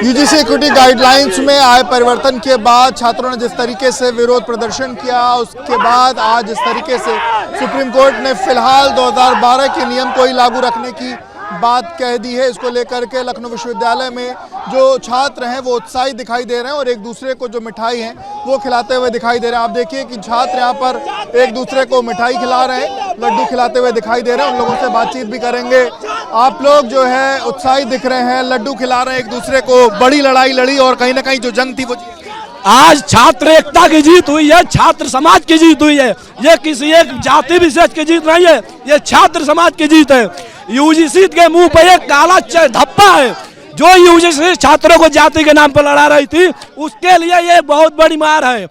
UGC equity guidelines में आए परिवर्तन के बाद छात्रों ने जिस तरीके से विरोध प्रदर्शन किया, उसके बाद आज इस तरीके से सुप्रीम कोर्ट ने फिलहाल 2012 के नियम को ही लागू रखने की बात कह दी है। इसको लेकर के लखनऊ विश्वविद्यालय में जो छात्र हैं वो उत्साहित दिखाई दे रहे हैं और एक दूसरे को जो मिठाई है वो खिलाते हुए दिखाई दे रहे हैं। आप देखिए कि छात्र यहाँ पर एक दूसरे को मिठाई खिला रहे हैं, लड्डू खिलाते हुए दिखाई दे रहे हैं। उन लोगों से बातचीत भी करेंगे। आप लोग जो है उत्साहित दिख रहे हैं, लड्डू खिला रहे हैं एक दूसरे को, बड़ी लड़ाई लड़ी और कहीं ना कहीं जो जंग थी वो आज छात्र एकता की जीत हुई है, छात्र समाज की जीत हुई है। ये किसी एक जाति विशेष की जीत नहीं है, ये छात्र समाज की जीत है। यूजीसी के मुंह पे एक काला धब्बा है। जो यूजीसी छात्रों को जाति के नाम पर लड़ा रही थी, उसके लिए ये बहुत बड़ी मार है।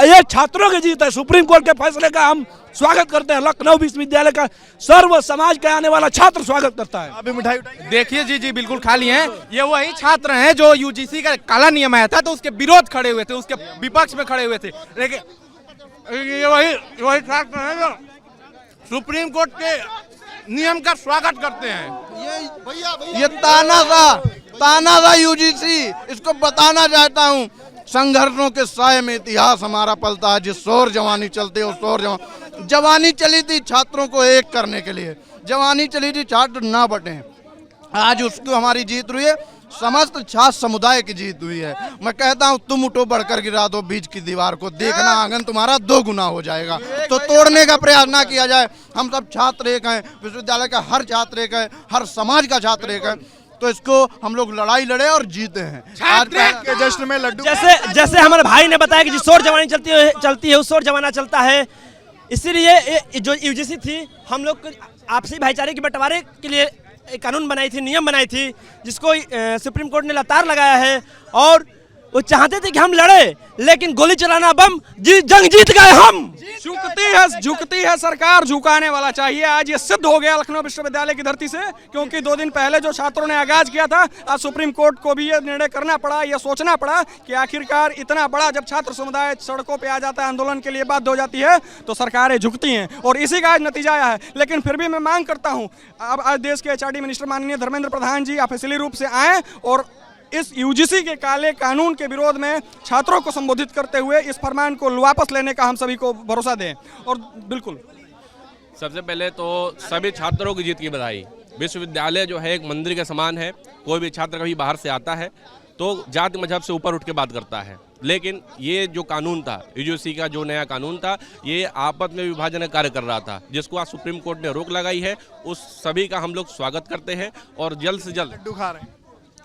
ये छात्रों की जीत है। सुप्रीम कोर्ट के फैसले का हम स्वागत करते हैं। लखनऊ विश्वविद्यालय का सर्व समाज का आने वाला छात्र स्वागत करता है। अभी मिठाई देखिए जी बिल्कुल खाली हैं। ये वही छात्र हैं जो यूजीसी का काला नियम आया था तो उसके विरोध खड़े हुए थे, उसके विपक्ष में खड़े हुए थे। लेकिन ये वही छात्र हैं जो सुप्रीम कोर्ट के नियम का स्वागत करते हैं। ये ताना था यूजीसी, इसको बताना चाहता हूँ। संघर्षों के साए में इतिहास हमारा पलता है। जिस शोर जवानी चलते है, उस शोर जवानी चली थी छात्रों को एक करने के लिए, जवानी चली थी छात्र ना बटे। आज उसको हमारी जीत हुई है, समस्त छात्र समुदाय की जीत हुई है। मैं कहता हूँ तुम उठो बढ़कर गिरा दो बीच की दीवार को, देखना आंगन तुम्हारा 2 गुना हो जाएगा। तो तोड़ने का प्रयास ना किया जाए। हम सब छात्र एक हैं, विश्वविद्यालय का हर छात्र एक है, हर समाज का छात्र एक है। तो इसको हम लोग लड़ाई लड़े और जीते हैं। आज के जश्न में लड्डू जैसे हमारे भाई ने बताया कि जिस शोर जवानी चलती है उस शोर जमाना चलता है। इसीलिए जो यूजीसी थी, हम लोग आपसी भाईचारे के बंटवारे के लिए एक कानून बनाई थी, नियम बनाई थी, जिसको सुप्रीम कोर्ट ने लतार लगाया है। और वो चाहते थे कि हम लड़े, लेकिन गोली चलाना बम जंग जीत गए हम। झुकती है सरकार, झुकाने वाला चाहिए। आज ये सिद्ध हो गया लखनऊ विश्वविद्यालय की धरती से, क्योंकि 2 दिन पहले जो छात्रों ने आगाज किया था, आज सुप्रीम कोर्ट को भी ये निर्णय करना पड़ा, ये सोचना पड़ा कि आखिरकार इतना बड़ा जब छात्र समुदाय सड़कों पे आ जाता है, आंदोलन के लिए बात हो जाती है, तो सरकारें झुकती हैं और इसी का आज नतीजा आया है। लेकिन फिर भी मैं मांग करता हूँ, अब आज देश के एचआरडी मिनिस्टर माननीय धर्मेंद्र प्रधान जी ऑफिशियली रूप से आए और इस यूजीसी के काले कानून के विरोध में छात्रों को संबोधित करते हुए इस फरमान को वापस लेने का हम सभी को भरोसा दें। और बिल्कुल सबसे पहले तो सभी छात्रों की जीत की बधाई। विश्वविद्यालय जो है एक मंदिर के समान है। कोई भी छात्र कभी बाहर से आता है तो जाति मजहब से ऊपर उठ के बात करता है, लेकिन ये जो कानून था, यूजीसी का जो नया कानून था, ये आपस में विभाजन का कार्य कर रहा था, जिसको आज सुप्रीम कोर्ट ने रोक लगाई है। उस सभी का हम लोग स्वागत करते हैं और जल्द से जल्द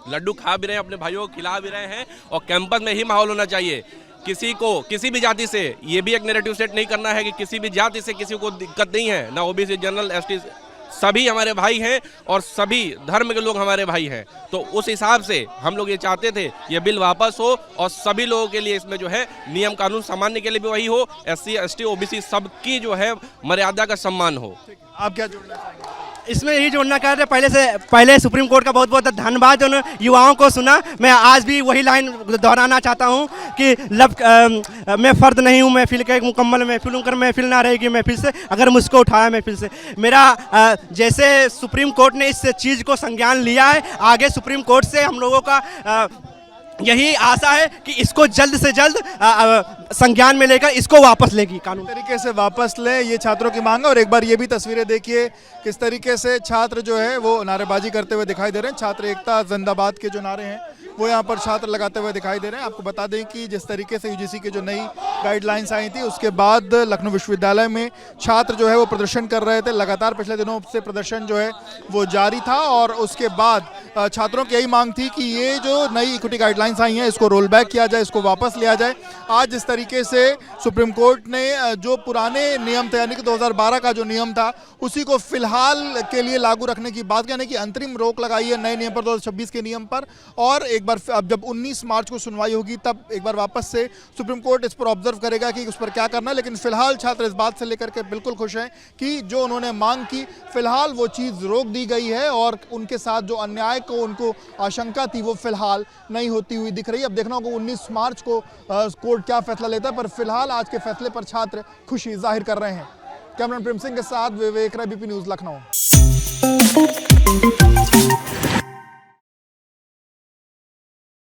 लड्डू खा भी रहे हैं, अपने भाइयों को खिला भी रहे हैं। और कैंपस में ही माहौल होना चाहिए। किसी को किसी भी जाति से, ये भी एक नैरेटिव सेट नहीं करना है कि किसी भी जाति से किसी को दिक्कत नहीं है, ना ओबीसी, जनरल, एसटी, सभी हमारे भाई हैं और सभी धर्म के लोग हमारे भाई हैं। तो उस हिसाब से हम लोग ये चाहते थे ये बिल वापस हो और सभी लोगों के लिए इसमें जो है नियम कानून सामान्य के लिए भी वही हो, एससी, एसटी, ओबीसी सबकी जो है मर्यादा का सम्मान हो। आप क्या जोड़ना चाहेंगे? इसमें यही जोड़ना चाहते हैं, पहले सुप्रीम कोर्ट का बहुत बहुत धन्यवाद। उन्होंने युवाओं को सुना। मैं आज भी वही लाइन दोहराना चाहता हूँ कि मैं फर्द नहीं हूँ महफिल का, एक मुकम्मल महफिल हूँ। कर महफिल ना रहेगी महफिल से, अगर मुझको उठाया महफिल से। मेरा जैसे सुप्रीम कोर्ट ने इस चीज़ को संज्ञान लिया है, आगे सुप्रीम कोर्ट से हम लोगों का यही आशा है कि इसको जल्द से जल्द संज्ञान में लेकर इसको वापस लेगी, कानून तरीके से वापस ले, ये छात्रों की मांग है। और एक बार ये भी तस्वीरें देखिए किस तरीके से छात्र जो है वो नारेबाजी करते हुए दिखाई दे रहे हैं। छात्र एकता जिंदाबाद के जो नारे हैं वो यहाँ पर छात्र लगाते हुए दिखाई दे रहे हैं। आपको बता दें कि जिस तरीके से यूजीसी की जो नई गाइडलाइंस आई थी, उसके बाद लखनऊ विश्वविद्यालय में छात्र जो है वो प्रदर्शन कर रहे थे। लगातार पिछले दिनों से प्रदर्शन जो है वो जारी था और उसके बाद छात्रों की यही मांग थी कि ये जो नई इक्विटी गाइडलाइंस आई हैं इसको रोल बैक किया जाए, इसको वापस लिया जाए। आज जिस तरीके से सुप्रीम कोर्ट ने जो पुराने नियम थे, यानी कि 2012 का जो नियम था, उसी को फिलहाल के लिए लागू रखने की बात, यानी कि अंतरिम रोक लगाई है नए नियम पर, 2026 के नियम पर। और एक बार अब जब 19 मार्च को सुनवाई होगी तब एक बार वापस से सुप्रीम कोर्ट इस पर ऑब्जर्व करेगा कि उस पर क्या करना है। लेकिन फिलहाल छात्र इस बात से लेकर के बिल्कुल खुश हैं कि जो उन्होंने मांग की फिलहाल वो चीज़ रोक दी गई है और उनके साथ जो अन्याय को उनको आशंका थी वो फिलहाल नहीं होती हुई दिख रही है। अब देखना होगा 19 मार्च को कोर्ट क्या फैसला लेता है, पर फिलहाल आज के फैसले पर छात्र खुशी जाहिर कर रहे हैं। कैमरामैन प्रेम सिंह के साथ विवेक राय, बीपी न्यूज़, लखनऊ।